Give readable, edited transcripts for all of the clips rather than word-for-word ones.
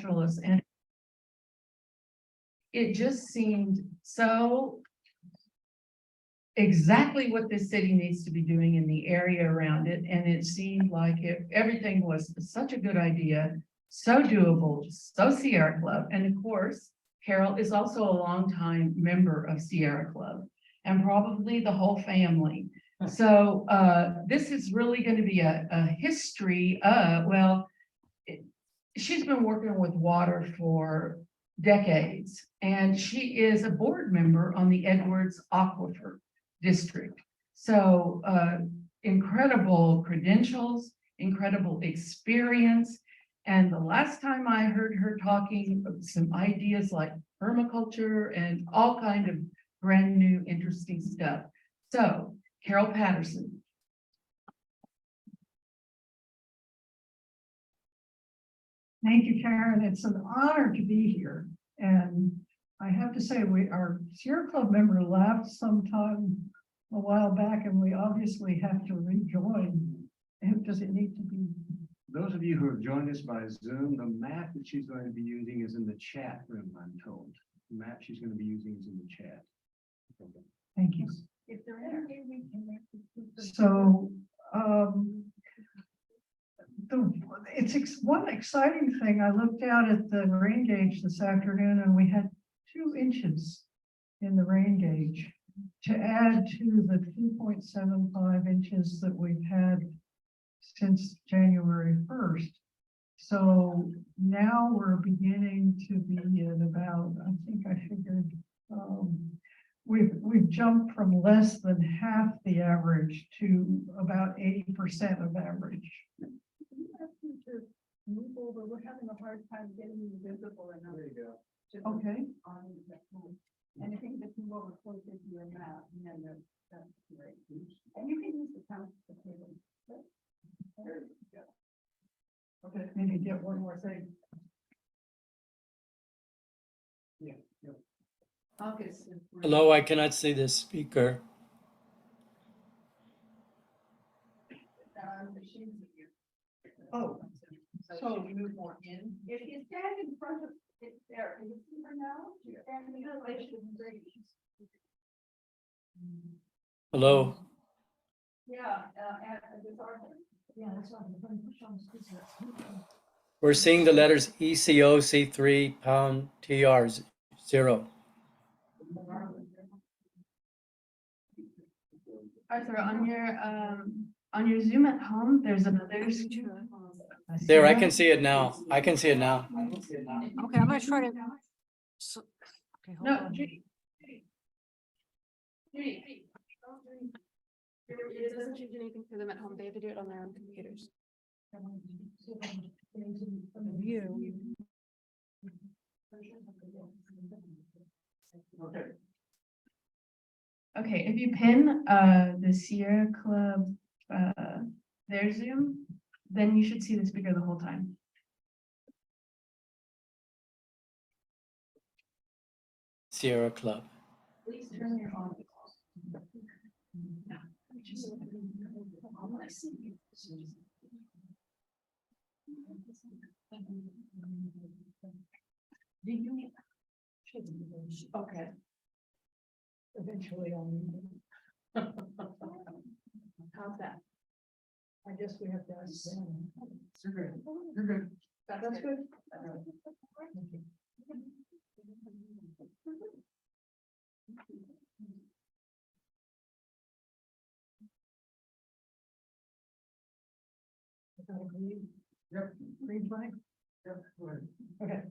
naturalists, and it just seemed so exactly what this city needs to be doing in the area around it. And it seemed like everything was such a good idea, so doable, so Sierra Club. And of course, Carol is also a longtime member of Sierra Club and probably the whole family. So this is really going to be a history of, well, she's been working with water for decades, and she is a board member on the Edwards Aquifer District. So incredible credentials, incredible experience. And the last time I heard her talking, some ideas like permaculture and all kind of brand new interesting stuff. So Carol Patterson. Thank you, Karen. It's an honor to be here. And I have to say, our Sierra Club member left sometime a while back, and we obviously have to rejoin. Does it need to be? Those of you who have joined us by Zoom, the map that she's going to be using is in the chat room, I'm told. The map she's going to be using is in the chat. Thank you. If there any way we can make this. So, one exciting thing. I looked out at the rain gauge this afternoon, and we had 2 inches in the rain gauge to add to the 2.75 inches that we've had since January 1st. So now we're beginning to be at about, I think I figured, we've jumped from less than half the average to about 80% of average. Move over. We're having a hard time getting you visible enough. There you go. Okay. Anything that can move over closer to your map, and then that's great. And you can use the count the table. There you go. Okay, maybe get one more thing. Yeah. Hello, I cannot see the speaker. Oh, So you move more in. If you stand in front of it there, can you see her now? Stand in relation to the Hello. Yeah, and it's our. yeah, that's what I'm going to push on the speaker. We're seeing the letters ECOC3 pound TR 0. Arthur, on your Zoom at home, there's another. There, I can see it now. I can see it now. Okay, I'm gonna try to. Okay, hold No, on. Judy. Judy. It doesn't change anything for them at home. They have to do it on their own computers. View. Okay. Okay, if you pin the Sierra Club their Zoom, then you should see the speaker the whole time. Sierra Club. Please turn your on. Do you need? Okay. Eventually, How's that? I guess we have to ask them. You're good. You're good. That's good. Yep. Green flag? Yep. Go ahead. Okay.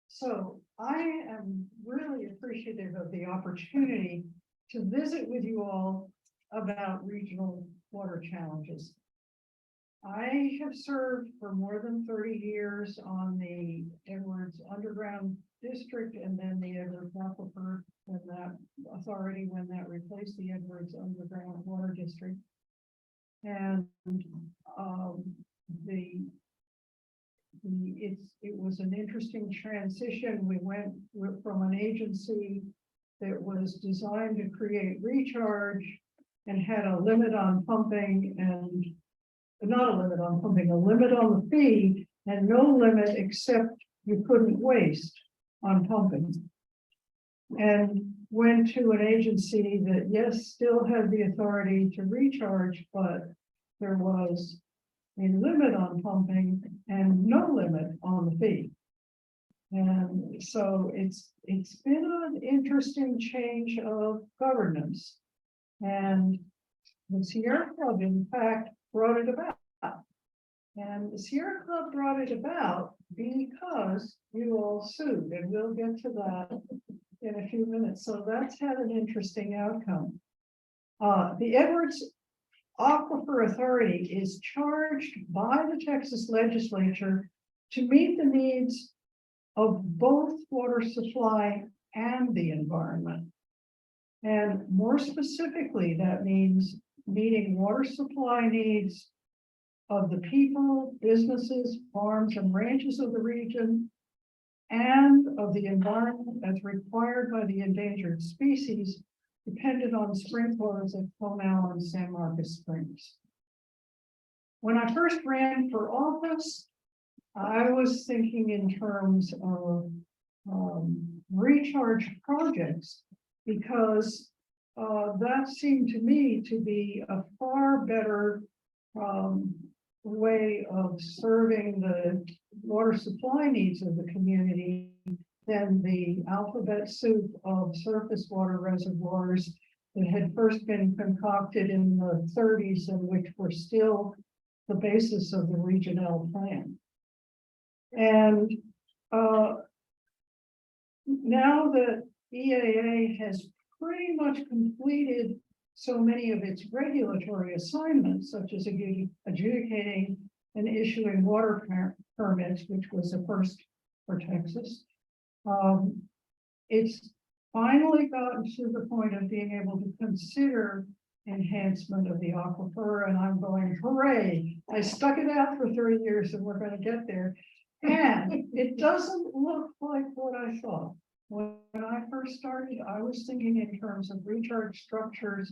So I am really appreciative of the opportunity to visit with you all about regional water challenges. I have served for more than 30 years on the Edwards Underground District and then the Edwards Aquifer when that authority when that replaced the Edwards Underground Water District. And it was an interesting transition. We went from an agency that was designed to create recharge and had a limit on pumping and not a limit on pumping, a limit on the fee, and no limit except you couldn't waste on pumping. And went to an agency that, yes, still had the authority to recharge, but there was a limit on pumping and no limit on the fee. And so it's been an interesting change of governance. And the Sierra Club, in fact, brought it about. And the Sierra Club brought it about because you all sued, and we'll get to that in a few minutes. So that's had an interesting outcome. The Edwards Aquifer Authority is charged by the Texas legislature to meet the needs of both water supply and the environment. And more specifically, that means meeting water supply needs of the people, businesses, farms, and ranches of the region, and of the environment as required by the endangered species dependent on sprinklers at Conal and San Marcos Springs. When I first ran for office, I was thinking in terms of recharge projects, because that seemed to me to be a far better way of serving the water supply needs of the community than the alphabet soup of surface water reservoirs that had first been concocted in the 30s and which were still the basis of the Regeneration plan. And now that EAA has pretty much completed so many of its regulatory assignments, such as adjudicating and issuing water permits, which was a first for Texas, it's finally gotten to the point of being able to consider enhancement of the aquifer, and I'm going, hooray, I stuck it out for 30 years and we're going to get there. And it doesn't look like what I thought. When I first started, I was thinking in terms of recharge structures,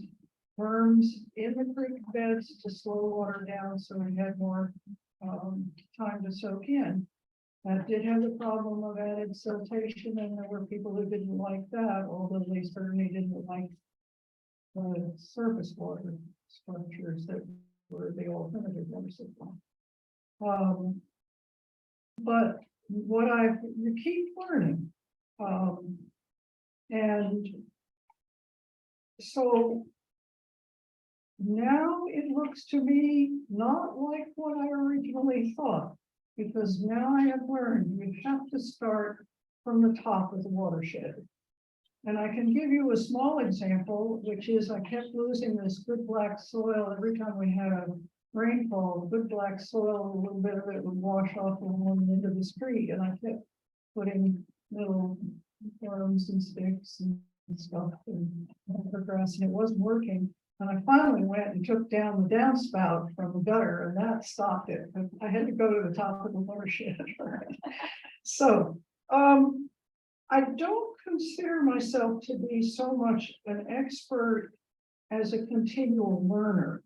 berms in the creek beds to slow water down so we had more time to soak in. That did have the problem of added siltation, and there were people who didn't like that, although they certainly didn't like the surface water structures that were the alternative water supply. But what you keep learning. And so now it looks to me not like what I originally thought, because now I have learned you have to start from the top of the watershed. And I can give you a small example, which is I kept losing this good black soil every time we had a rainfall. Good black soil, a little bit of it would wash off along into the street, and I kept putting little worms and sticks and stuff and grass, and it wasn't working. And I finally went and took down the downspout from the gutter, and that stopped it. But I had to go to the top of the watershed. So I don't consider myself to be so much an expert as a continual learner.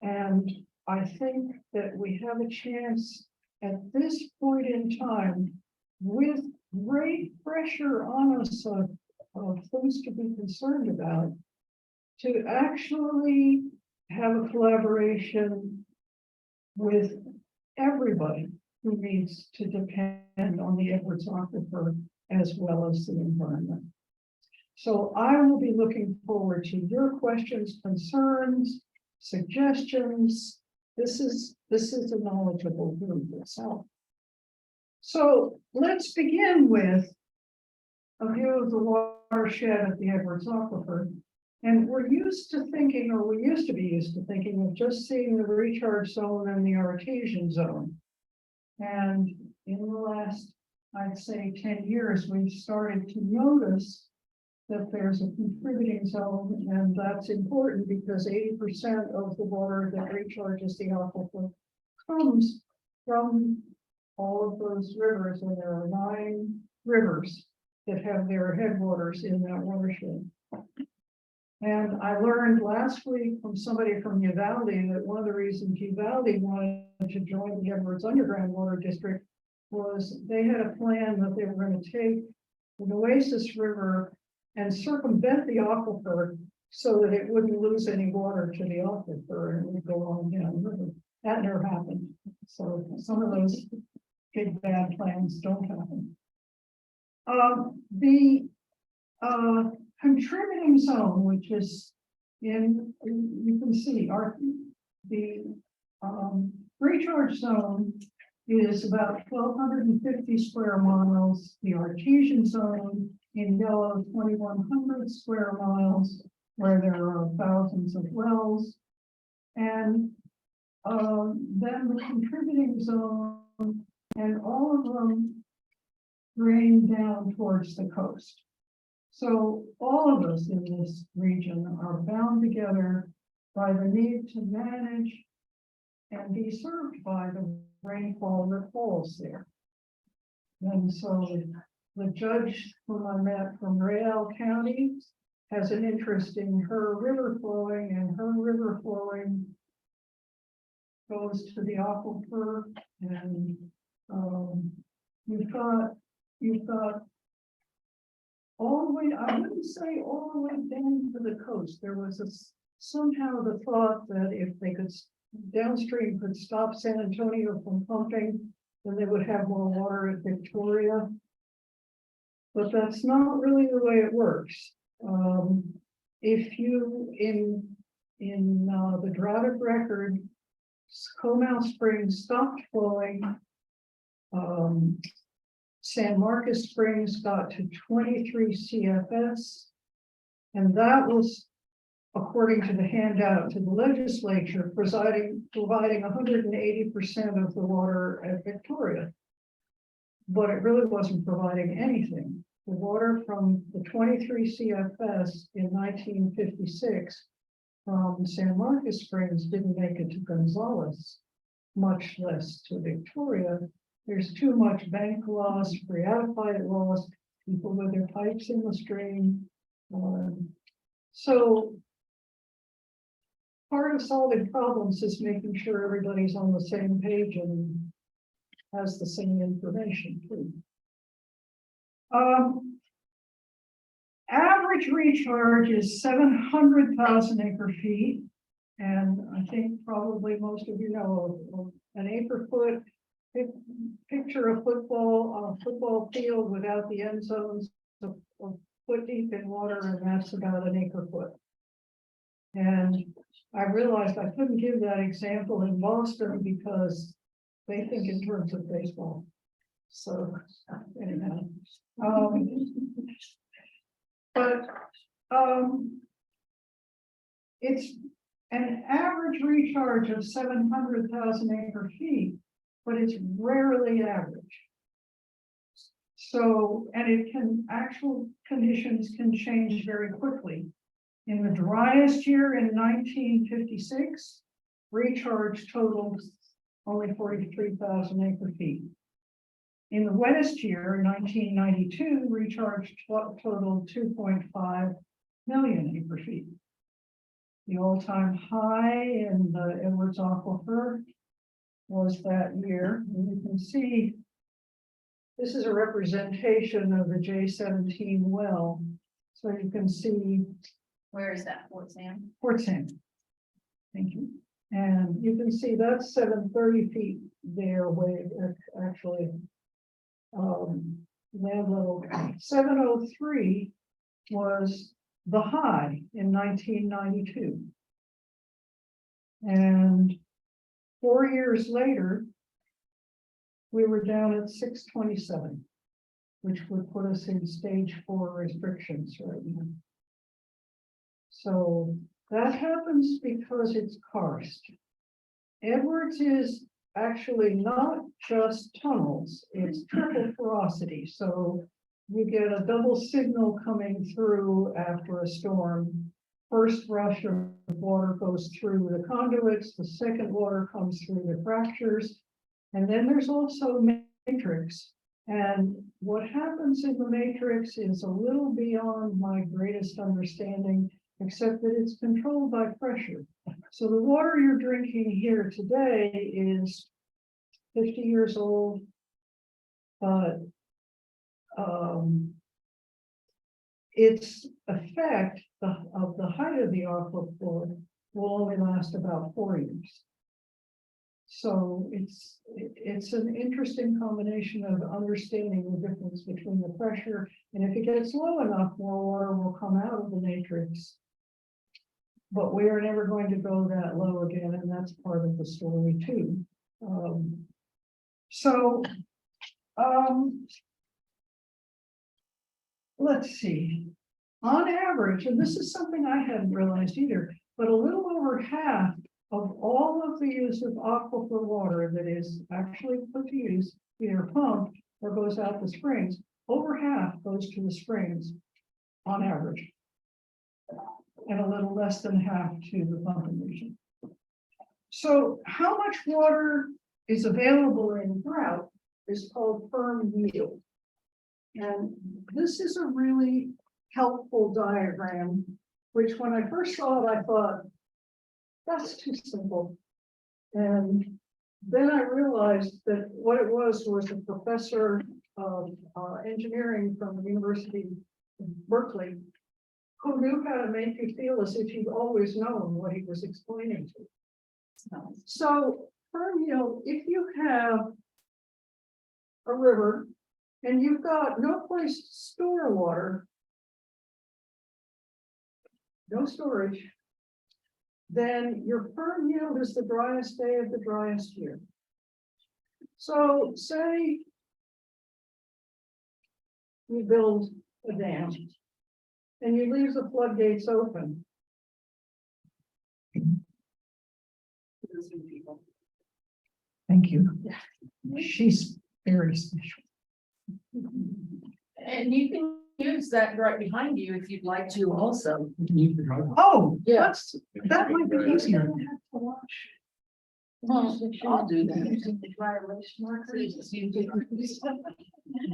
And I think that we have a chance at this point in time, with great pressure on us of things to be concerned about, to actually have a collaboration with everybody who needs to depend on the Edwards Aquifer as well as the environment. So I will be looking forward to your questions, concerns, suggestions. This is a knowledgeable group itself. So let's begin with a view of the watershed at the Edwards Aquifer. And we're used to thinking, or we used to be used to thinking of just seeing the recharge zone and the artesian zone. And in the last, I'd say 10 years, we've started to notice that there's a contributing zone, and that's important because 80% of the water that recharges the aquifer comes from all of those rivers, and there are 9 rivers that have their headwaters in that watershed. And I learned last week from somebody from Uvalde that one of the reasons Uvalde wanted to join the Edwards Underground Water District was they had a plan that they were going to take the Nueces River and circumvent the aquifer so that it wouldn't lose any water to the aquifer and it would go on down the river. That never happened. So some of those big bad plans don't happen. The contributing zone, which is you can see the recharge zone is about 1,250 square miles. The artesian zone in yellow, 2,100 square miles, where there are thousands of wells. And then the contributing zone, and all of them drain down towards the coast. So all of us in this region are bound together by the need to manage and be served by the rainfall that falls there. And so the judge whom I met from Real County has an interest in her river flowing, and her river flowing goes to the aquifer, and you've got all the way, I wouldn't say all the way down to the coast. There was somehow the thought that if they could downstream could stop San Antonio from pumping, then they would have more water at Victoria. But that's not really the way it works. If you in the drought record, Comal Springs stopped flowing. San Marcos Springs got to 23 CFS, and that was, according to the handout to the legislature, providing 180% of the water at Victoria. But it really wasn't providing anything. The water from the 23 CFS in 1956 from San Marcos Springs didn't make it to Gonzales, much less to Victoria. There's too much bank loss, phreatophyte loss, people with their pipes in the stream. So part of solving problems is making sure everybody's on the same page and has the same information too. Average recharge is 700,000 acre feet. And I think probably most of you know an acre foot. Picture a football field without the end zones, a foot deep in water, and that's about an acre foot. And I realized I couldn't give that example in Boston because they think in terms of baseball. So anyhow, it's an average recharge of 700,000 acre feet, but it's rarely average. So, and it can, actual conditions can change very quickly. In the driest year in 1956, recharge totaled only 43,000 acre feet. In the wettest year, in 1992, recharge totaled 2.5 million acre feet. The all-time high in the Edwards Aquifer was that year. And you can see this is a representation of the J17 well. So you can see. Where is that, Fort Sam? Fort Sam. Thank you. And you can see that's 730 feet there, way actually land level. 703 was the high in 1992. And 4 years later, we were down at 627, which would put us in stage 4 restrictions right now. So that happens because it's karst. Edwards is actually not just tunnels, it's triple porosity. So you get a double signal coming through after a storm. First rush of water goes through the conduits, the second water comes through the fractures, and then there's also matrix. And what happens in the matrix is a little beyond my greatest understanding. except that it's controlled by pressure. So the water you're drinking here today is 50 years old, but its effect of the height of the aquifer will only last about 4 years. So it's an interesting combination of understanding the difference between the pressure, and if it gets low enough, more water will come out of the matrix. But we are never going to go that low again, and that's part of the story too. Let's see. On average, and this is something I hadn't realized either, but a little over half of all of the use of aquifer water that is actually put to use, either pumped or goes out the springs, over half goes to the springs on average. And a little less than half to the pumping region. So how much water is available in drought is called firm yield. And this is a really helpful diagram, which when I first saw it, I thought, that's too simple. And then I realized that what it was a professor of engineering from the University of Berkeley, who knew how to make you feel as if you'd always known what he was explaining to you. So firm yield, if you have a river and you've got no place to store water, no storage, then your firm yield is the driest day of the driest year. So say you build a dam and you leave the floodgates open. Thank you. She's very special. And you can use that right behind you if you'd like to also. Oh, Yeah. that might be easier. Well, I'll do that.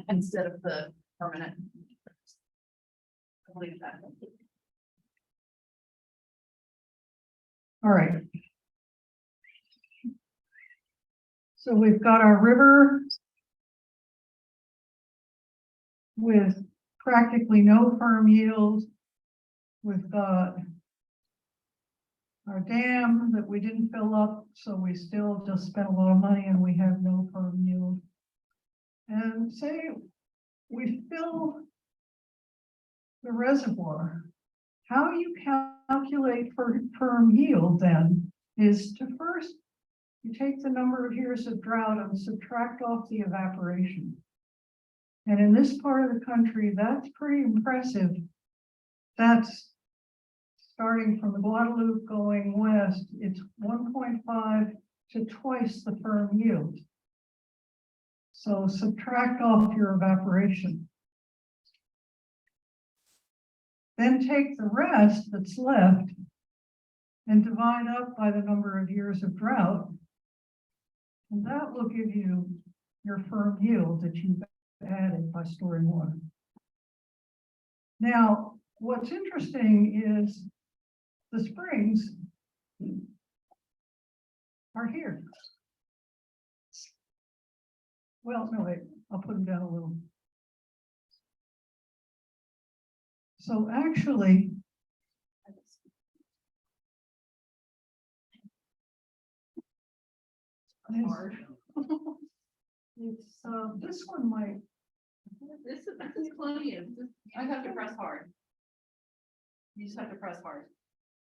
Instead of the permanent. I'll leave that. All right. So we've got our river with practically no firm yield. We've got our dam that we didn't fill up, so we still just spent a lot of money and we have no firm yield. And say we fill the reservoir. How you calculate for firm yield then is to first you take the number of years of drought and subtract off the evaporation. And in this part of the country, that's pretty impressive. That's starting from the Guadalupe going west, it's 1.5 to twice the firm yield. So subtract off your evaporation. Then take the rest that's left and divide up by the number of years of drought. And that will give you your firm yield that you've added by storing water. Now, what's interesting is the springs are here. Well, no, wait, I'll put them down a little. So actually, Hard. it's this one might. This is plenty of, I have to press hard. You just have to press hard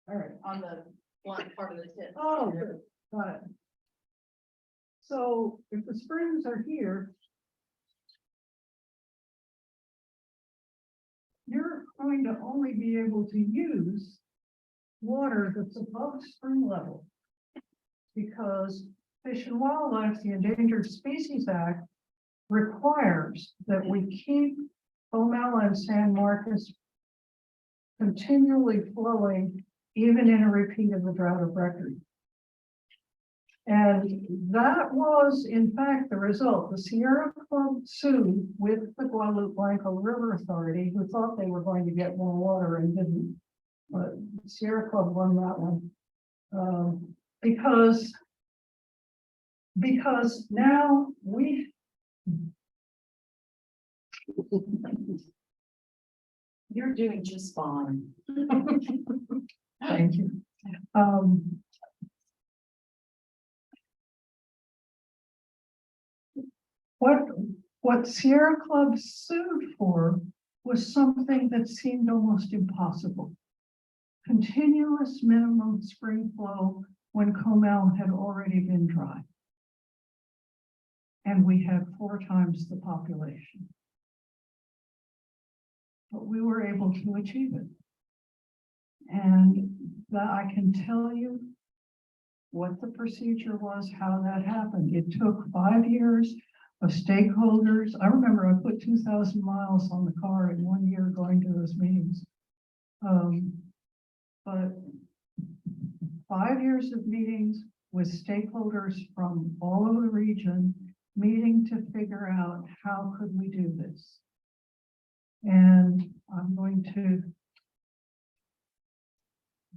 All right. on the blunt part of the tip. Oh, good. Got it. So if the springs are here, you're going to only be able to use water that's above spring level. Because Fish and Wildlife, the Endangered Species Act, requires that we keep Omella and San Marcos continually flowing, even in a repeat of the drought of record. And that was, in fact, the result. The Sierra Club sued with the Guadalupe Blanco River Authority, who thought they were going to get more water and didn't. but Sierra Club won that one. Because now we. You're doing just fine. Thank you. What Sierra Club sued for was something that seemed almost impossible. Continuous minimum spring flow when Comel had already been dry. And we had 4 times the population. But we were able to achieve it. And that I can tell you what the procedure was, how that happened. It took 5 years of stakeholders. I remember I put 2,000 miles on the car in 1 year going to those meetings. But 5 years of meetings with stakeholders from all over the region, meeting to figure out how could we do this. And I'm going to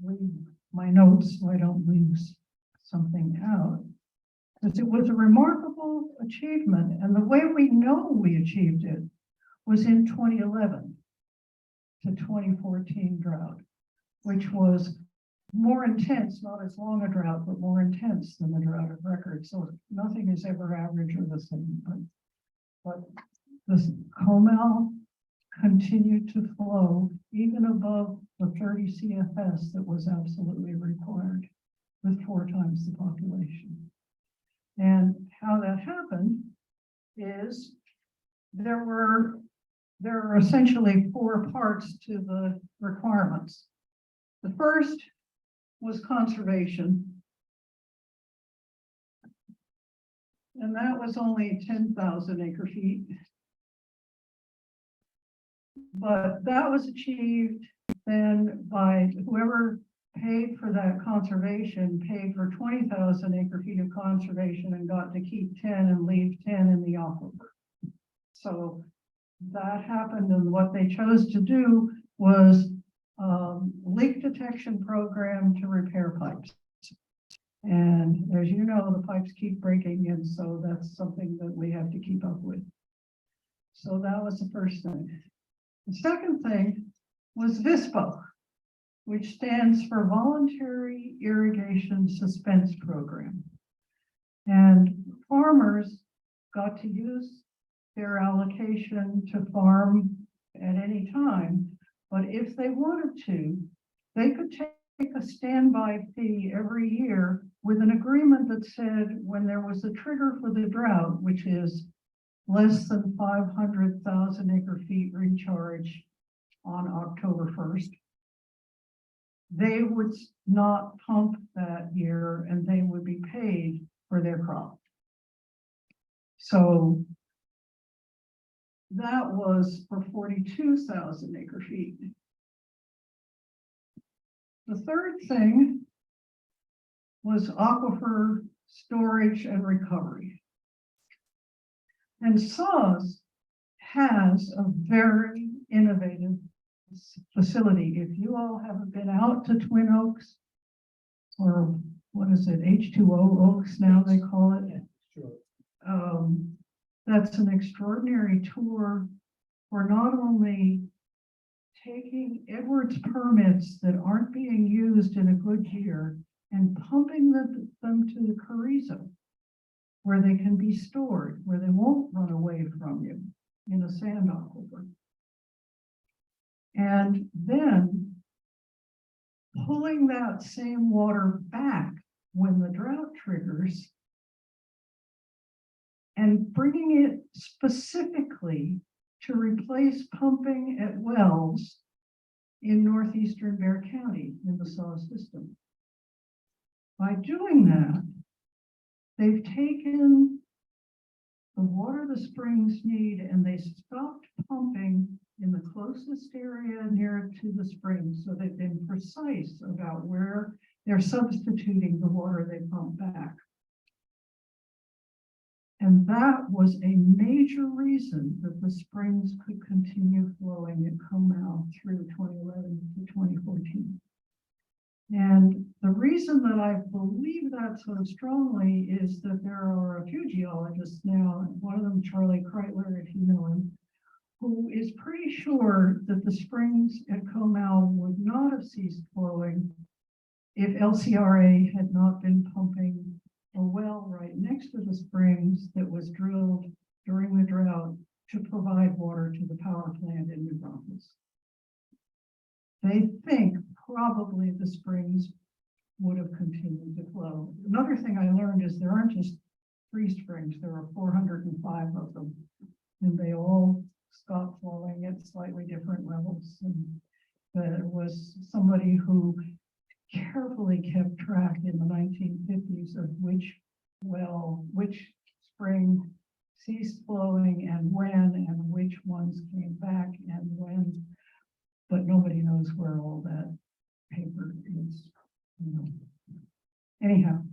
read my notes so I don't lose something out. Because it was a remarkable achievement. And the way we know we achieved it was in 2011 to 2014 drought, which was more intense, not as long a drought, but more intense than the drought of record. So nothing is ever average or the same. But the Comel continued to flow even above the 30 CFS that was absolutely required with 4 times the population. And how that happened is there are essentially 4 parts to the requirements. The first was conservation. And that was only 10,000 acre feet. But that was achieved then by whoever paid for that conservation, paid for 20,000 acre feet of conservation and got to keep 10 and leave 10 in the aquifer. So that happened, and what they chose to do was leak detection program to repair pipes. And as you know, the pipes keep breaking, and so that's something that we have to keep up with. So that was the first thing. The second thing was VISPO, which stands for Voluntary Irrigation Suspense Program. And farmers got to use their allocation to farm at any time, but if they wanted to, they could take a standby fee every year with an agreement that said when there was a trigger for the drought, which is less than 500,000 acre feet recharge on October 1st, they would not pump that year and they would be paid for their crop. So that was for 42,000 acre feet. The third thing was Aquifer Storage and Recovery. And SAWS has a very innovative facility. If you all haven't been out to Twin Oaks, or what is it, H2O Oaks now they call it. Sure. That's an extraordinary tour for not only taking Edwards permits that aren't being used in a good year and pumping them to the Carrizo, where they can be stored, where they won't run away from you in a sand aquifer. And then pulling that same water back when the drought triggers and bringing it specifically to replace pumping at wells in northeastern Bexar County in the SAWS system. By doing that, they've taken the water the springs need and they stopped pumping in the closest area near to the springs. So they've been precise about where they're substituting the water they pump back. And that was a major reason that the springs could continue flowing at Comal through 2011 to 2014. And the reason that I believe that so strongly is that there are a few geologists now, and one of them, Charlie Kreitler, if you know him, who is pretty sure that the springs at Comal would not have ceased flowing if LCRA had not been pumping a well right next to the springs that was drilled during the drought to provide water to the power plant in New Braunfels. They think probably the springs would have continued to flow. Another thing I learned is there aren't just 3 springs, there are 405 of them, and they all stopped flowing at slightly different levels. And there was somebody who carefully kept track in the 1950s of which spring ceased flowing and when, and which ones came back and when, but nobody knows where all that paper is, you know. Anyhow,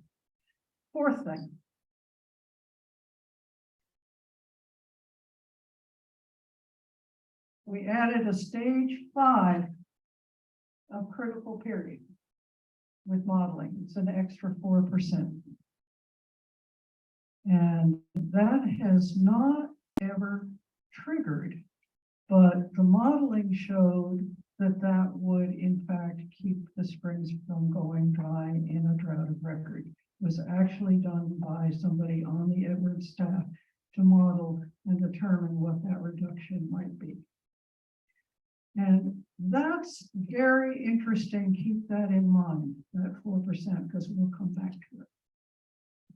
4th thing. We added a stage 5 of critical period with modeling. It's an extra 4%. And that has not ever triggered, but the modeling showed that that would in fact keep the springs from going dry in a drought of record. It was actually done by somebody on the Edwards staff to model and determine what that reduction might be. And that's very interesting. Keep that in mind, that 4%, because we'll come back to it.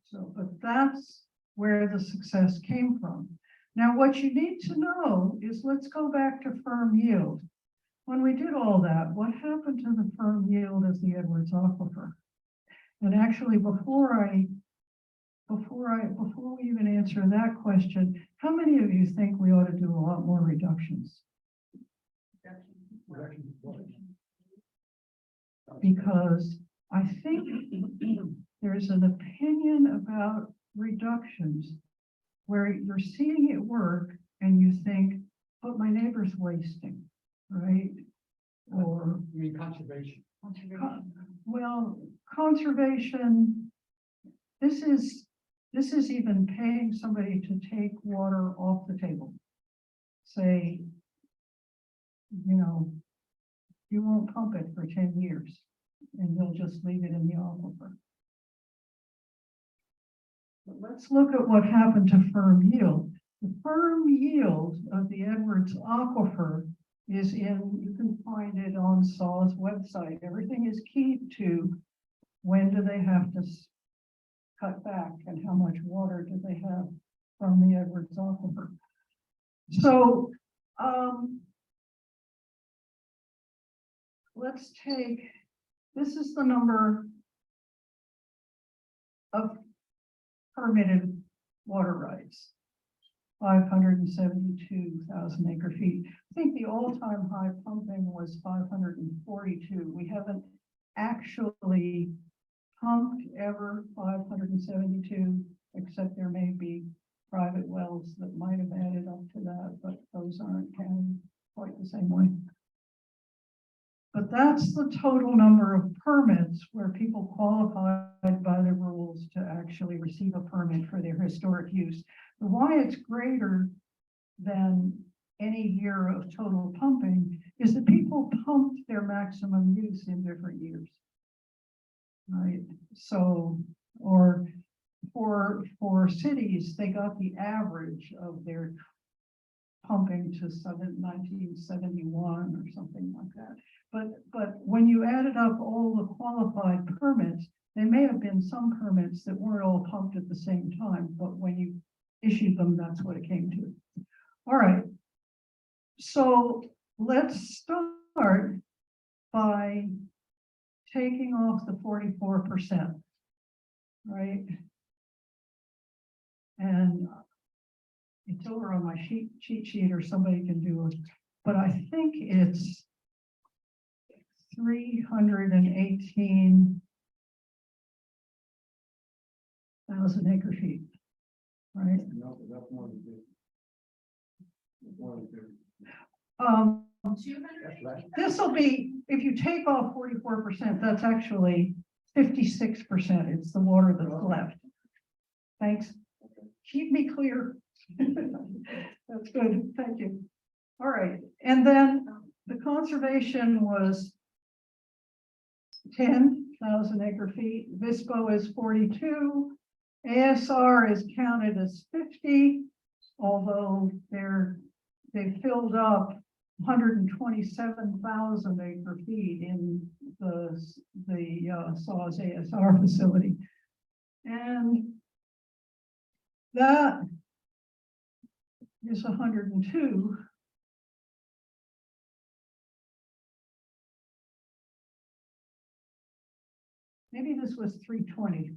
So, but that's where the success came from. Now, what you need to know is, let's go back to firm yield. When we did all that, what happened to the firm yield of the Edwards Aquifer? And actually, before we even answer that question, how many of you think we ought to do a lot more reductions? Because I think there's an opinion about reductions where you're seeing it work and you think, but my neighbor's wasting, right? Or You mean conservation? well, conservation, this is even paying somebody to take water off the table. Say, you know, you won't pump it for 10 years and you'll just leave it in the aquifer. But let's look at what happened to firm yield. The firm yield of the Edwards Aquifer is in, you can find it on SAW's website. Everything is keyed to when do they have to cut back and how much water do they have from the Edwards Aquifer. So let's take, this is the number of permitted water rights, 572,000 acre feet. I think the all-time high pumping was 542. We haven't actually pumped ever 572, except there may be private wells that might have added up to that, but those aren't counted quite the same way. But that's the total number of permits where people qualified by the rules to actually receive a permit for their historic use. The why it's greater than any year of total pumping is that people pumped their maximum use in different years, right? So, or for cities, they got the average of their pumping to 1971 or something like that. But when you added up all the qualified permits, there may have been some permits that weren't all pumped at the same time, but when you issued them, that's what it came to. All right, so let's start by taking off the 44%, right? And it's over on my cheat sheet, or somebody can do it, but I think it's 318,000 acre feet, right? No, that's more than 50. More than 50. That's right. This will be, if you take off 44%, that's actually 56%. It's the water that's left. Thanks. Keep me clear. That's good. Thank you. All right. And then the conservation was 10,000 acre feet. VISPO is 42. ASR is counted as 50, although they filled up 127,000 acre feet in the SAWS ASR facility. And that is 102. Maybe this was 320.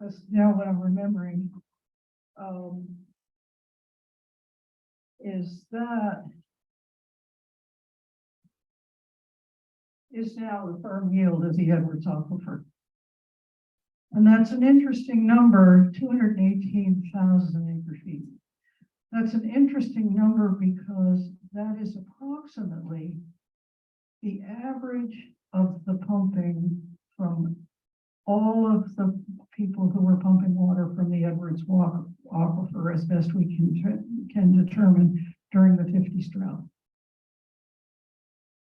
That's now what I'm remembering. Is now the firm yield of the Edwards Aquifer. And that's an interesting number, 218,000 acre feet. That's an interesting number because that is approximately the average of the pumping from all of the people who were pumping water from the Edwards Aquifer as best we can determine during the 50s drought.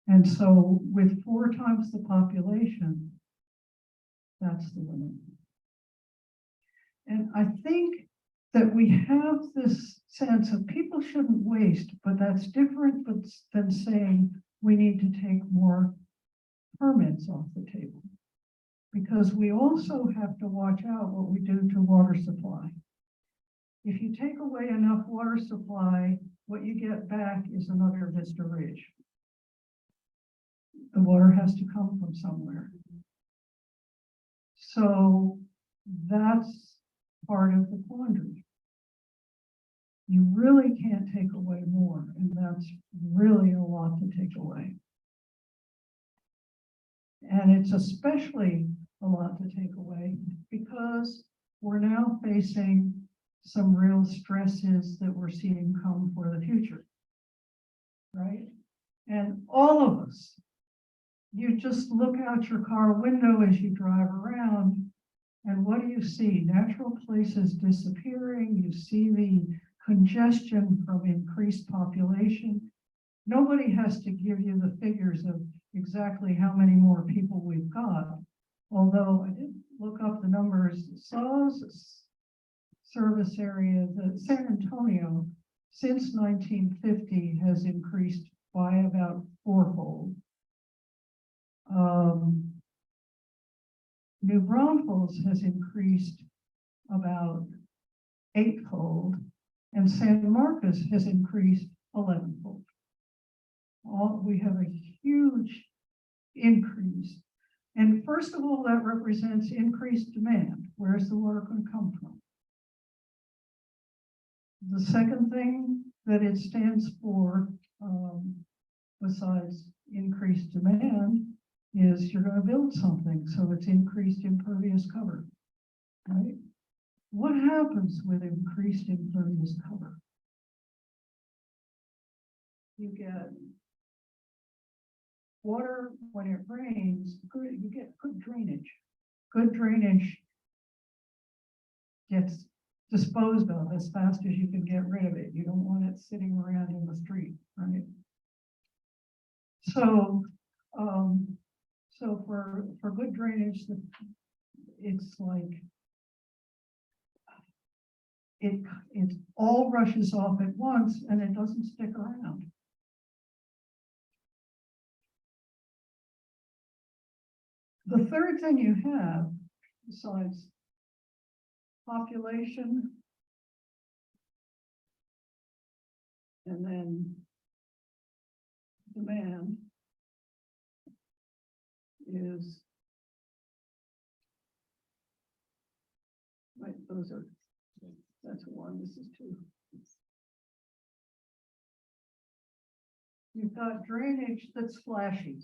And so with 4 times the population, that's the limit. And I think that we have this sense of people shouldn't waste, but that's different than saying we need to take more permits off the table. Because we also have to watch out what we do to water supply. If you take away enough water supply, what you get back is another Vista Ridge. The water has to come from somewhere. So that's part of the quandary. You really can't take away more, and that's really a lot to take away. And it's especially a lot to take away because we're now facing some real stresses that we're seeing come for the future, right? And all of us, you just look out your car window as you drive around, and what do you see? Natural places disappearing. You see the congestion from increased population. Nobody has to give you the figures of exactly how many more people we've got. Although I did look up the numbers, SAWS service area, the San Antonio, since 1950 has increased by about 4-fold. New Braunfels has increased about 8-fold, and San Marcos has increased 11-fold. We have a huge increase. And first of all, that represents increased demand. Where's the water going to come from? The second thing that it stands for, besides increased demand, is you're going to build something, so it's increased impervious cover, right? What happens with increased impervious cover? You get water when it rains, you get good drainage. Good drainage gets disposed of as fast as you can get rid of it. You don't want it sitting around in the street, right? So, for good drainage, it's like it all rushes off at once and it doesn't stick around. The third thing you have, besides population, and then demand, is, right, that's 1, this is 2. You've got drainage that's flashy.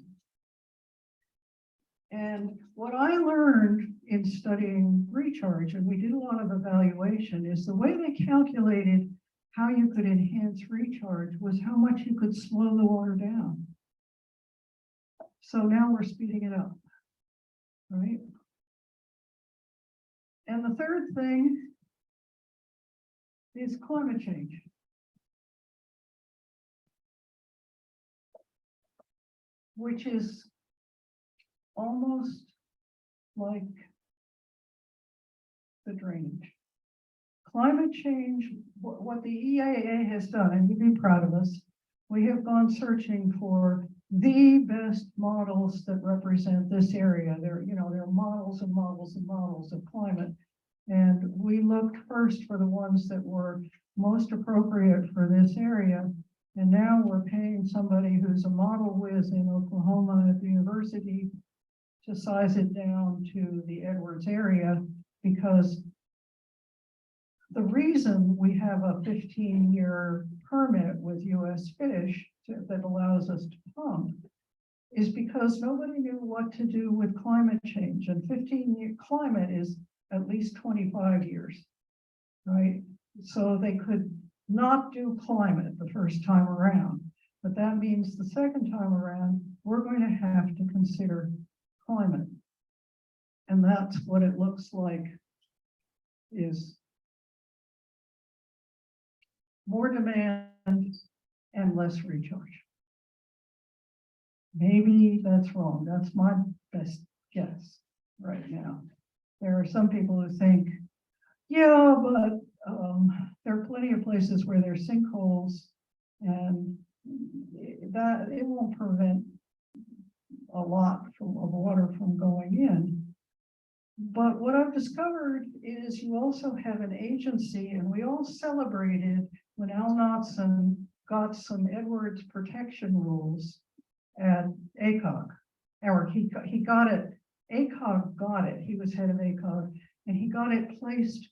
And what I learned in studying recharge, and we did a lot of evaluation, is the way they calculated how you could enhance recharge was how much you could slow the water down. So now we're speeding it up, right? And the third thing is climate change. Which is almost like the drainage. Climate change, what the EIA has done, and you'd be proud of us, we have gone searching for the best models that represent this area. There are models and models and models of climate. And we looked first for the ones that were most appropriate for this area. And now we're paying somebody who's a model whiz in Oklahoma at the university to size it down to the Edwards area, because the reason we have a 15-year permit with US Fish that allows us to pump is because nobody knew what to do with climate change. And 15-year climate is at least 25 years, right? So they could not do climate the first time around, but that means the second time around, we're going to have to consider climate. And that's what it looks like is more demand and less recharge. Maybe that's wrong. That's my best guess right now. There are some people who think, yeah, but there are plenty of places where there's sinkholes, and that it won't prevent a lot of water from going in. But what I've discovered is you also have an agency, and we all celebrated when Al Knotson got some Edwards protection rules at ACOG, or he got it, ACOG got it, he was head of ACOG, and he got it placed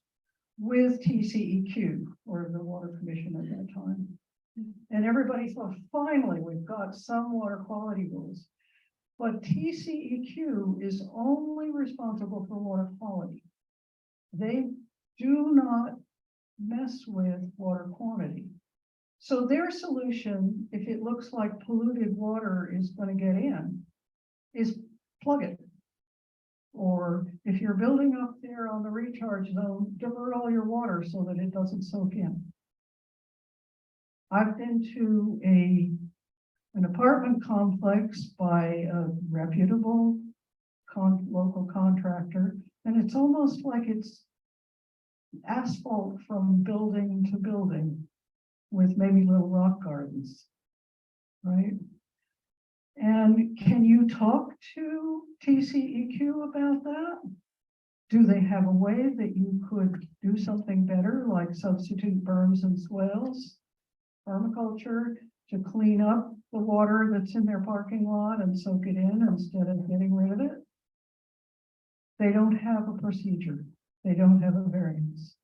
with TCEQ, or the Water Commission at that time. And everybody thought, finally, we've got some water quality rules. But TCEQ is only responsible for water quality. They do not mess with water quantity. So their solution, if it looks like polluted water is going to get in, is plug it. Or if you're building up there on the recharge zone, divert all your water so that it doesn't soak in. I've been to an apartment complex by a reputable local contractor, and it's almost like it's asphalt from building to building with maybe little rock gardens, right? And can you talk to TCEQ about that? Do they have a way that you could do something better, like substitute berms and swales, permaculture, to clean up the water that's in their parking lot and soak it in instead of getting rid of it? They don't have a procedure. They don't have a variance.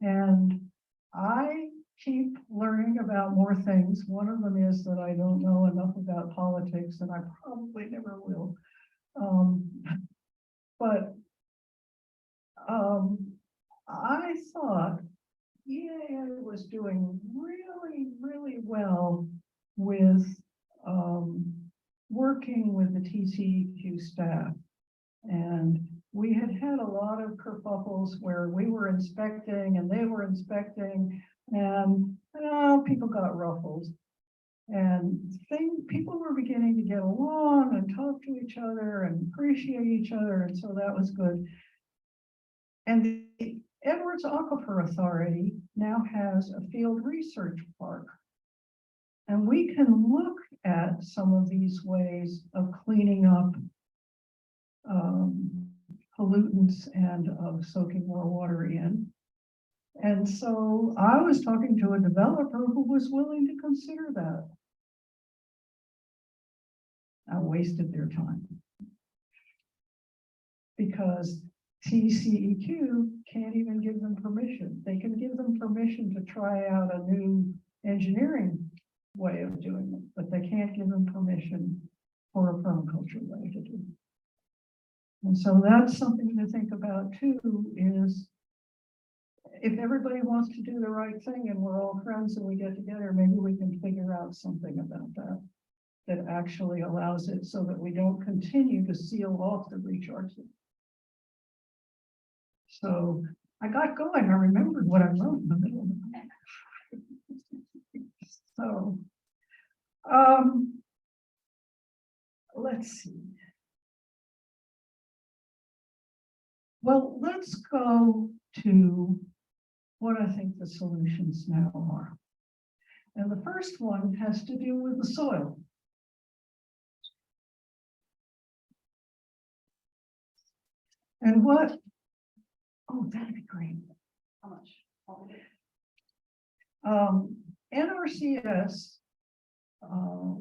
And I keep learning about more things. One of them is that I don't know enough about politics, and I probably never will. I thought EAA was doing really, really well with working with the TCEQ staff. And we had had a lot of kerfuffles where we were inspecting and they were inspecting, and people got ruffled. And people were beginning to get along and talk to each other and appreciate each other, and so that was good. And the Edwards Aquifer Authority now has a field research park. And we can look at some of these ways of cleaning up pollutants and of soaking more water in. And so I was talking to a developer who was willing to consider that. I wasted their time, because TCEQ can't even give them permission. They can give them permission to try out a new engineering way of doing it, but they can't give them permission for a permaculture way to do it. And so that's something to think about too, is if everybody wants to do the right thing and we're all friends and we get together, maybe we can figure out something about that. That actually allows it so that we don't continue to seal off the recharge. So I got going, I remembered what I wrote in the middle of the So, let's see. Well, let's go to what I think the solutions now are. And the first one has to do with the soil. And what, oh, that'd be great. How much? NRCS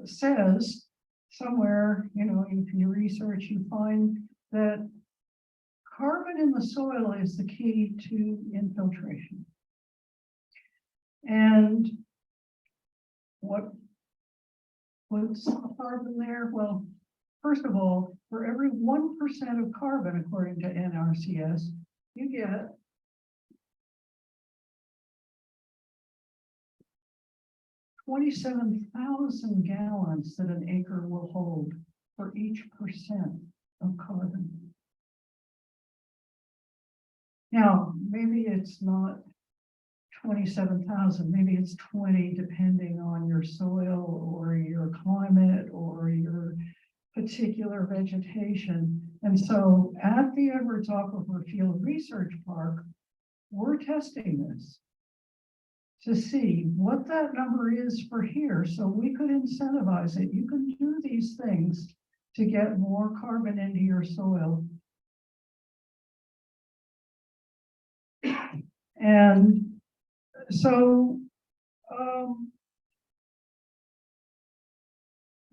says somewhere, if you research, you find that carbon in the soil is the key to infiltration. And what's carbon there? Well, first of all, for every 1% of carbon, according to NRCS, you get 27,000 gallons that an acre will hold for each percent of carbon. Now, maybe it's not 27,000, maybe it's 20, depending on your soil or your climate or your particular vegetation. And so at the Edwards Aquifer Field Research Park, we're testing this to see what that number is for here, so we could incentivize it. You can do these things to get more carbon into your soil. And so,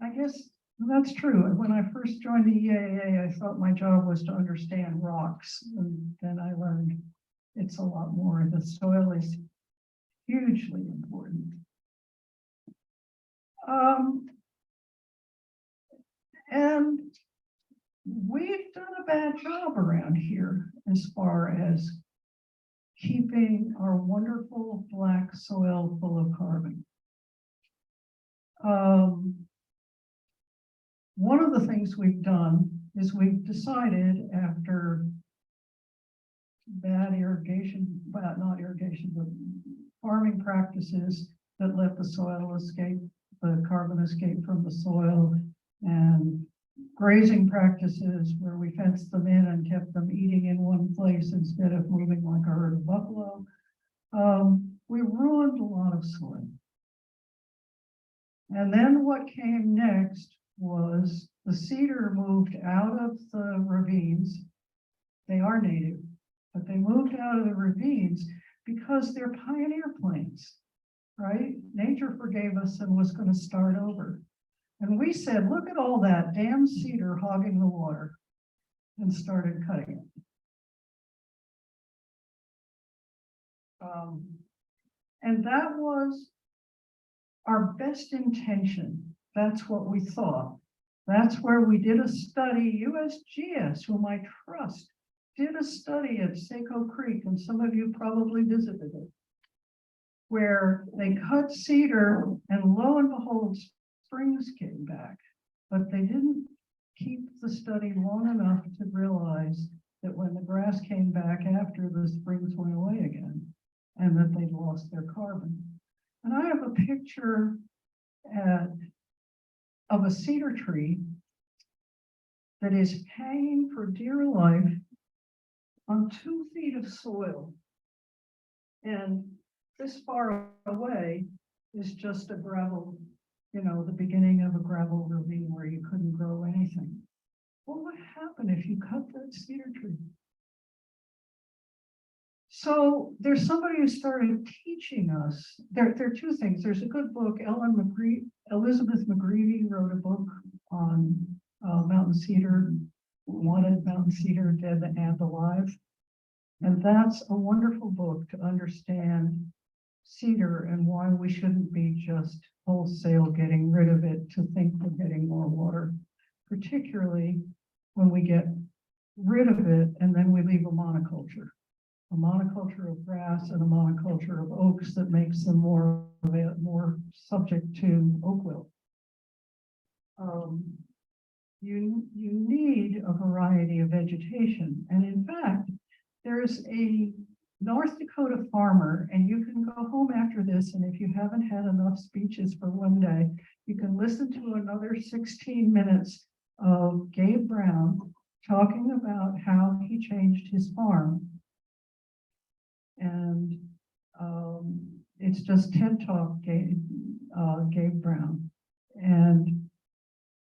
I guess that's true. When I first joined the EAA, I thought my job was to understand rocks, and then I learned it's a lot more. The soil is hugely important. And we've done a bad job around here as far as keeping our wonderful black soil full of carbon. One of the things we've done is we've decided, after bad irrigation, well, not irrigation, but farming practices that let the soil escape, the carbon escape from the soil, and grazing practices where we fenced them in and kept them eating in one place instead of moving like a herd of buffalo. We ruined a lot of soil. And then what came next was the cedar moved out of the ravines. They are native, but they moved out of the ravines because they're pioneer plants, right? Nature forgave us and was going to start over. And we said, look at all that damn cedar hogging the water, and started cutting it. And that was our best intention. That's what we thought. That's where we did a study. USGS, whom I trust, did a study at Saco Creek, and some of you probably visited it, where they cut cedar, and lo and behold, springs came back. But they didn't keep the study long enough to realize that when the grass came back after, the springs went away again, and that they'd lost their carbon. And I have a picture of a cedar tree that is hanging for dear life on 2 feet of soil. And this far away is just a gravel, the beginning of a gravel ravine where you couldn't grow anything. What would happen if you cut that cedar tree? So there's somebody who started teaching us. There are 2 things. There's a good book. Elizabeth McGreevy wrote a book on mountain cedar, wanted mountain cedar dead and alive. And that's a wonderful book to understand cedar and why we shouldn't be just wholesale getting rid of it to think we're getting more water, particularly when we get rid of it, and then we leave a monoculture. A monoculture of grass and a monoculture of oaks that makes them more subject to oak wilt. You need a variety of vegetation, and in fact, there's a North Dakota farmer, and you can go home after this, and if you haven't had enough speeches for one day, you can listen to another 16 minutes of Gabe Brown talking about how he changed his farm. And it's just TED Talk, Gabe Brown. And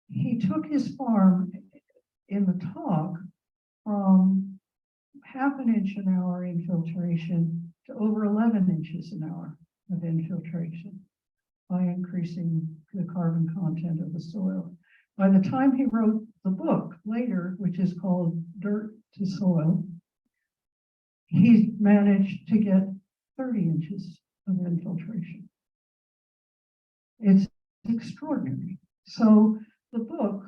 he took his farm in the talk from half an inch an hour infiltration to over 11 inches an hour of infiltration by increasing the carbon content of the soil. By the time he wrote the book later, which is called Dirt to Soil, he managed to get 30 inches of infiltration. It's extraordinary. So the book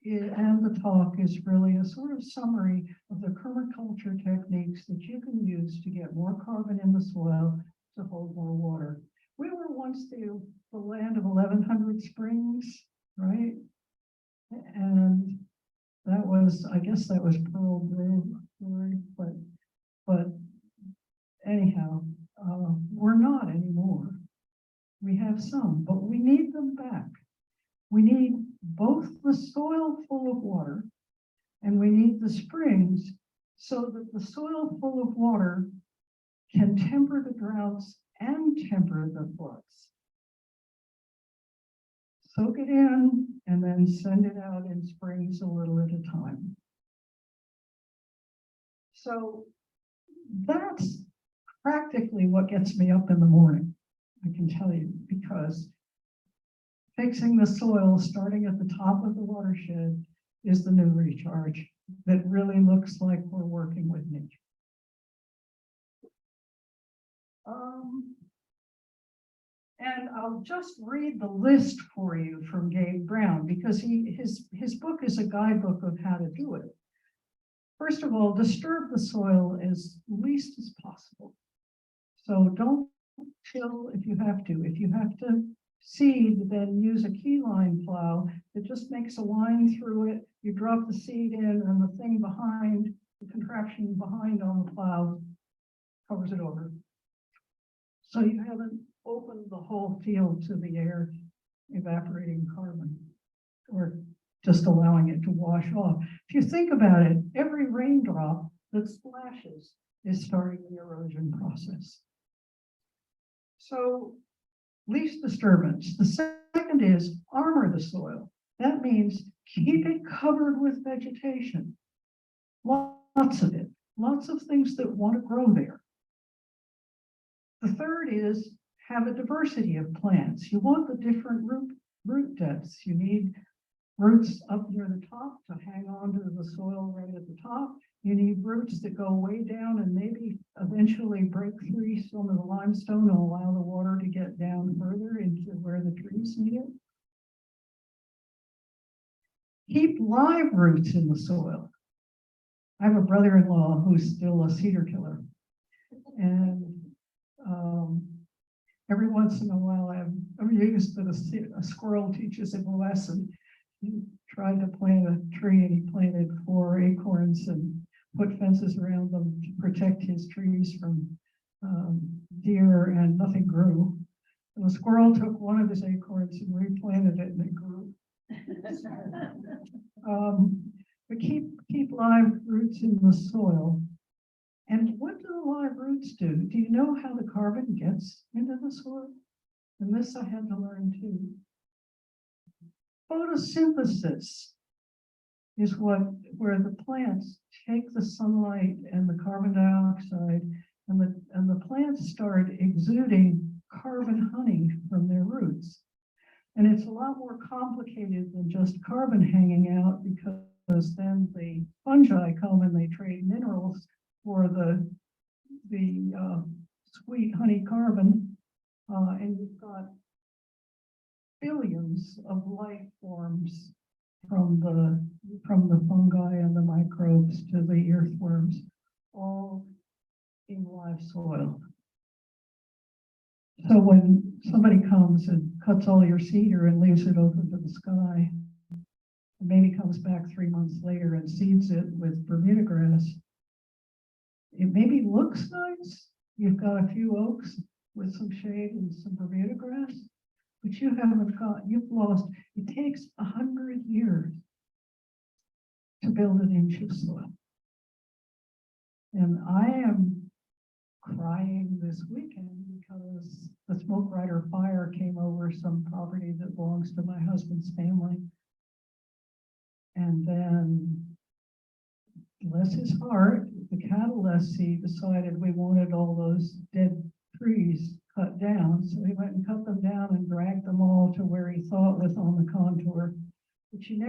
and the talk is really a sort of summary of the permaculture techniques that you can use to get more carbon in the soil to hold more water. We were once the land of 1,100 springs, right? And that was, I guess that was Pearl Brewery, but anyhow, we're not anymore. We have some, but we need them back. We need both the soil full of water and we need the springs so that the soil full of water can temper the droughts and temper the floods. Soak it in and then send it out in springs a little at a time. So that's practically what gets me up in the morning, I can tell you, because fixing the soil, starting at the top of the watershed, is the new recharge that really looks like we're working with nature. And I'll just read the list for you from Gabe Brown, because his book is a guidebook of how to do it. First of all, disturb the soil as least as possible. So don't till if you have to. If you have to seed, then use a keyline plow that just makes a line through it. You drop the seed in and the thing behind, the contraption behind on the plow covers it over. So you haven't opened the whole field to the air evaporating carbon or just allowing it to wash off. If you think about it, every raindrop that splashes is starting the erosion process. So least disturbance. The second is armor the soil. That means keep it covered with vegetation. Lots of it. Lots of things that want to grow there. The third is have a diversity of plants. You want the different root depths. You need roots up near the top to hang on to the soil right at the top. You need roots that go way down and maybe eventually break through some of the limestone and allow the water to get down further into where the trees need it. Keep live roots in the soil. I have a brother-in-law who's still a cedar killer. And every once in a while I'm used that a squirrel teaches him a lesson. He tried to plant a tree and he planted 4 acorns and put fences around them to protect his trees from deer, and nothing grew. And the squirrel took one of his acorns and replanted it and it grew. But keep live roots in the soil. And what do the live roots do? Do you know how the carbon gets into the soil? And this I had to learn too. Photosynthesis is where the plants take the sunlight and the carbon dioxide, and the plants start exuding carbon honey from their roots. And it's a lot more complicated than just carbon hanging out, because then the fungi come and they trade minerals for the sweet honey carbon, and you've got billions of life forms from the fungi and the microbes to the earthworms, all in live soil. So when somebody comes and cuts all your cedar and leaves it open to the sky, and maybe comes back 3 months later and seeds it with Bermuda grass, it maybe looks nice. You've got a few oaks with some shade and some Bermuda grass, but you've lost, it takes 100 years to build an inch of soil. And I am crying this weekend because the smoke rider fire came over some property that belongs to my husband's family. And then, bless his heart, the cattle lessee decided we wanted all those dead trees cut down. So he went and cut them down and dragged them all to where he thought was on the contour. But you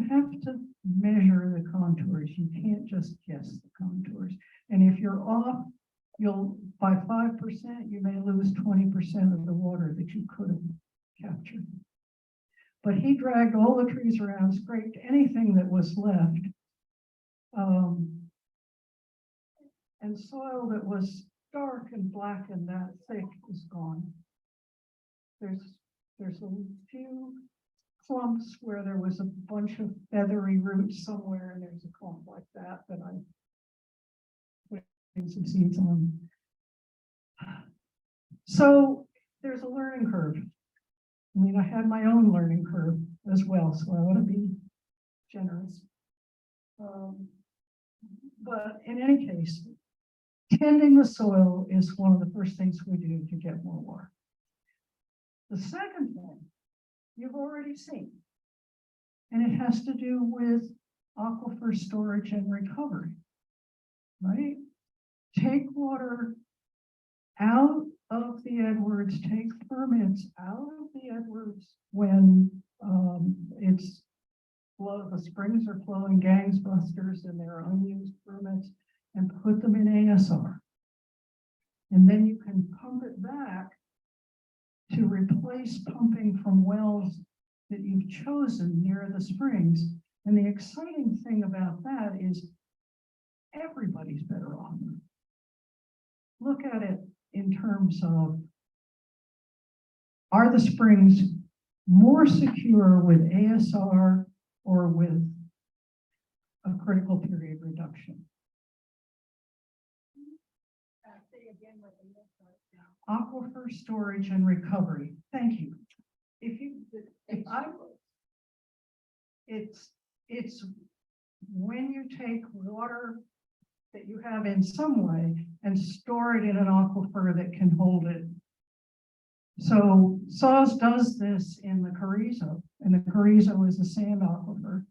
have to measure the contours. You can't just guess the contours. And if you're off, by 5%, you may lose 20% of the water that you could have captured. But he dragged all the trees around, scraped anything that was left. And soil that was dark and black and that thick is gone. There's a few clumps where there was a bunch of feathery roots somewhere, and there's a clump like that I put in some seeds on. So there's a learning curve. I mean, I had my own learning curve as well, so I want to be generous. But in any case, tending the soil is one of the first things we do to get more water. The second thing you've already seen, and it has to do with aquifer storage and recovery, right? Take water out of the Edwards, take permits out of the Edwards when the springs are flowing gangbusters and there are unused permits, and put them in ASR. And then you can pump it back to replace pumping from wells that you've chosen near the springs. And the exciting thing about that is everybody's better off. Look at it in terms of, are the springs more secure with ASR or with a critical period reduction? Aquifer storage and recovery. Thank you. It's when you take water that you have in some way and store it in an aquifer that can hold it. So SAWS does this in the Carrizo, and the Carrizo is a sand aquifer.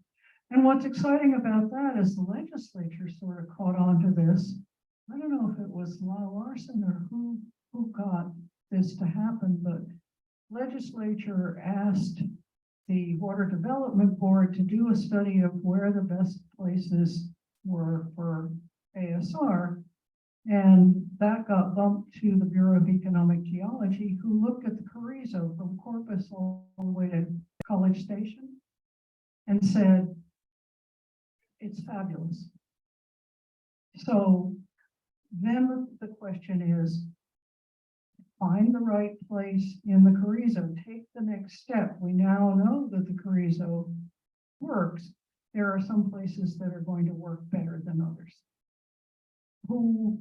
And what's exciting about that is the legislature sort of caught on to this. I don't know if it was Lyle Larson or who got this to happen, but legislature asked the Water Development Board to do a study of where the best places were for ASR. And that got bumped to the Bureau of Economic Geology, who looked at the Carrizo from Corpus all the way to College Station and said, it's fabulous. So then the question is, find the right place in the Carrizo, take the next step. We now know that the Carrizo works. There are some places that are going to work better than others. Who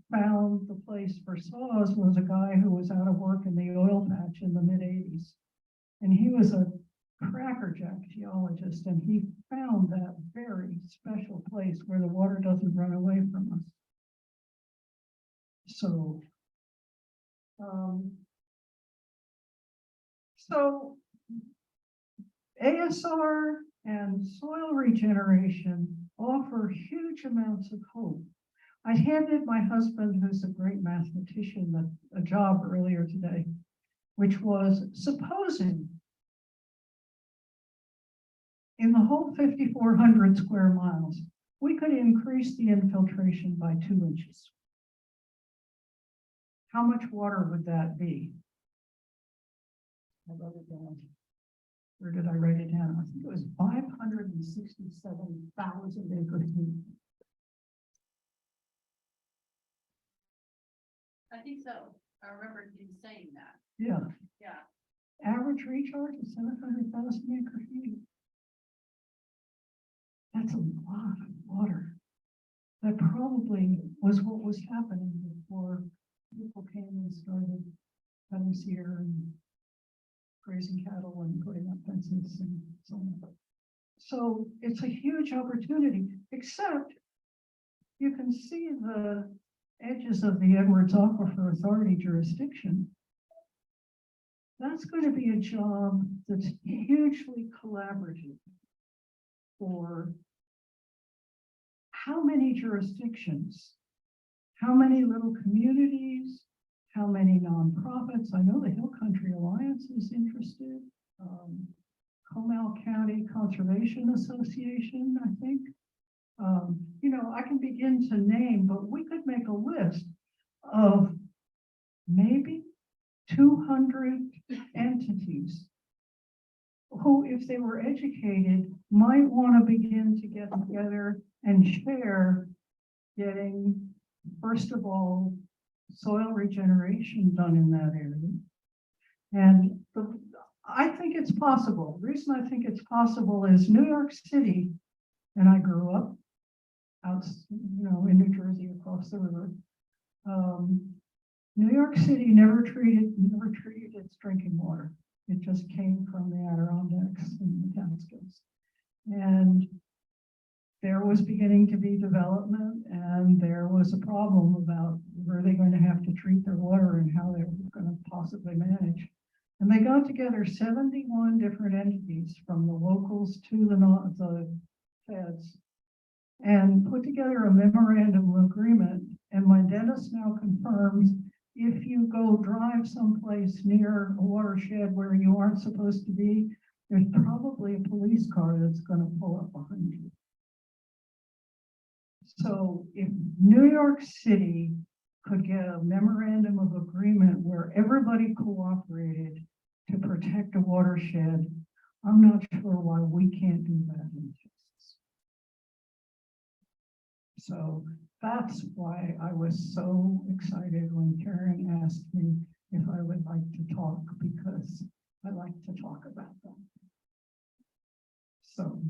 found the place for SAWS was a guy who was out of work in the oil patch in the mid-80s. And he was a crackerjack geologist, and he found that very special place where the water doesn't run away from us. So, ASR and soil regeneration offer huge amounts of hope. I handed my husband, who's a great mathematician, a job earlier today, which was supposing in the whole 5,400 square miles, we could increase the infiltration by 2 inches. How much water would that be? I wrote it down. Where did I write it down? I think it was 567,000 acre feet. I think so. I remember you saying that. Yeah, Yeah. average recharge is 700,000 acre feet. That's a lot of water. That probably was what was happening before people came and started cutting cedar and grazing cattle and putting up fences and so on. So it's a huge opportunity, except you can see the edges of the Edwards Aquifer Authority jurisdiction. That's going to be a job that's hugely collaborative for how many jurisdictions, how many little communities, how many nonprofits. I know the Hill Country Alliance is interested. Comal County Conservation Association, I think. You know, I can begin to name, but we could make a list of maybe 200 entities who, if they were educated, might want to begin to get together and share getting, first of all, soil regeneration done in that area. And I think it's possible. The reason I think it's possible is New York City, and I grew up out, you know, in New Jersey across the river. New York City never treated its drinking water. It just came from the Adirondacks and the Catskills. And there was beginning to be development, and there was a problem about were they going to have to treat their water and how they were going to possibly manage. And they got together 71 different entities from the locals to the feds and put together a memorandum of agreement. And my dentist now confirms if you go drive someplace near a watershed where you aren't supposed to be, there's probably a police car that's going to pull up behind you. So if New York City could get a memorandum of agreement where everybody cooperated to protect a watershed, I'm not sure why we can't do that in Texas. So that's why I was so excited when Karen asked me if I would like to talk, because I like to talk about them. So,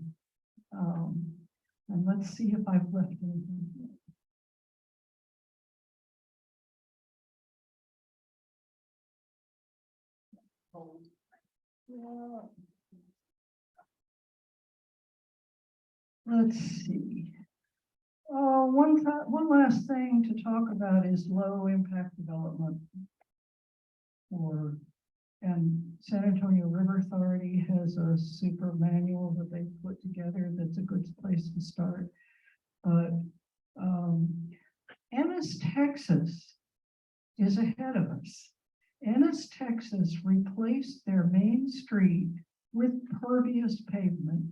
and let's see if I've left anything. Let's see. One last thing to talk about is low impact development. And San Antonio River Authority has a super manual that they put together that's a good place to start. But Ennis, Texas is ahead of us. Ennis, Texas replaced their main street with pervious pavement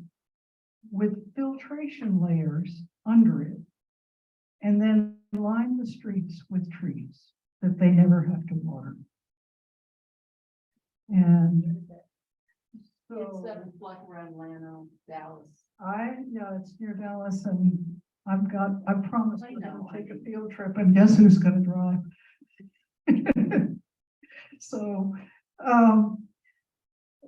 with filtration layers under it, and then line the streets with trees that they never have to water. And so It's like around Atlanta, Dallas. yeah, it's near Dallas, and I promised I we're know. gonna take a field trip, and guess who's gonna drive? So,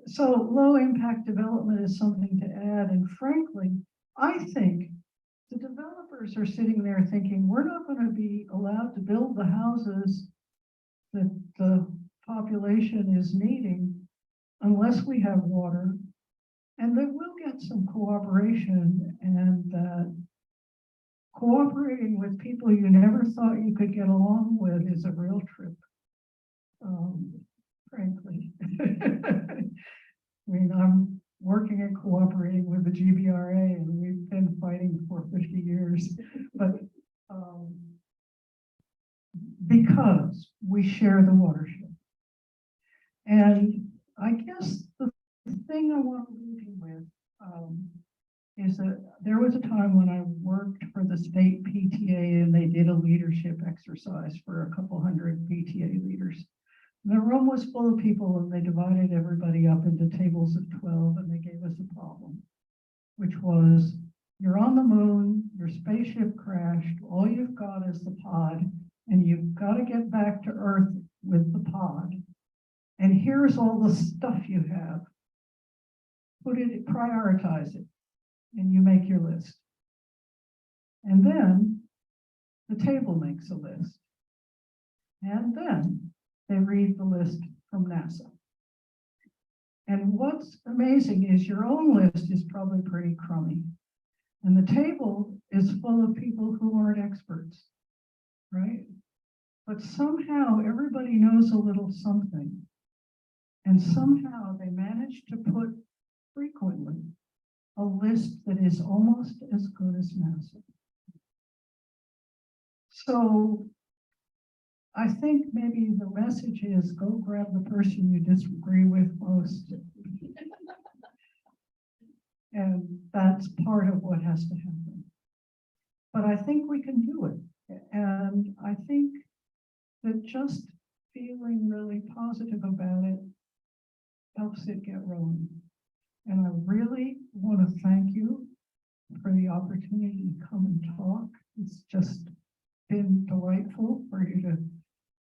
so low impact development is something to add, and frankly, I think the developers are sitting there thinking, we're not going to be allowed to build the houses that the population is needing unless we have water, and they will get some cooperation, and cooperating with people you never thought you could get along with is a real trip. Frankly. I mean, I'm working and cooperating with the GBRA, and we've been fighting for 50 years, but because we share the watershed. And I guess the thing I want to leave you with is that there was a time when I worked for the state PTA, and they did a leadership exercise for a couple hundred PTA leaders. The room was full of people and they divided everybody up into tables of 12 and they gave us a problem, which was, you're on the moon, your spaceship crashed, all you've got is the pod, and you've got to get back to Earth with the pod. And here's all the stuff you have. Prioritize it, and you make your list. And then the table makes a list. And then they read the list from NASA. And what's amazing is your own list is probably pretty crummy. And the table is full of people who aren't experts, right? But somehow everybody knows a little something. And somehow they manage to put frequently a list that is almost as good as NASA. So I think maybe the message is go grab the person you disagree with most. And that's part of what has to happen. But I think we can do it. And I think that just feeling really positive about it helps it get rolling. And I really want to thank you for the opportunity to come and talk. It's just been delightful for you to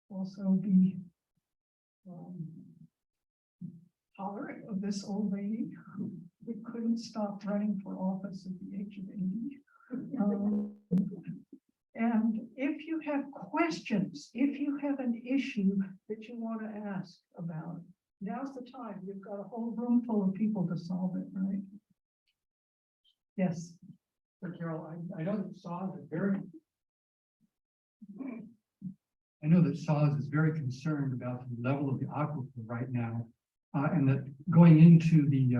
also be tolerant of this old lady who couldn't stop running for office at the age of 80. And if you have questions, if you have an issue that you want to ask about, now's the time. You've got a whole room full of people to solve it, right? Yes. So Carol, I know that I know that SAWS is very concerned about the level of the aquifer right now, and that going into the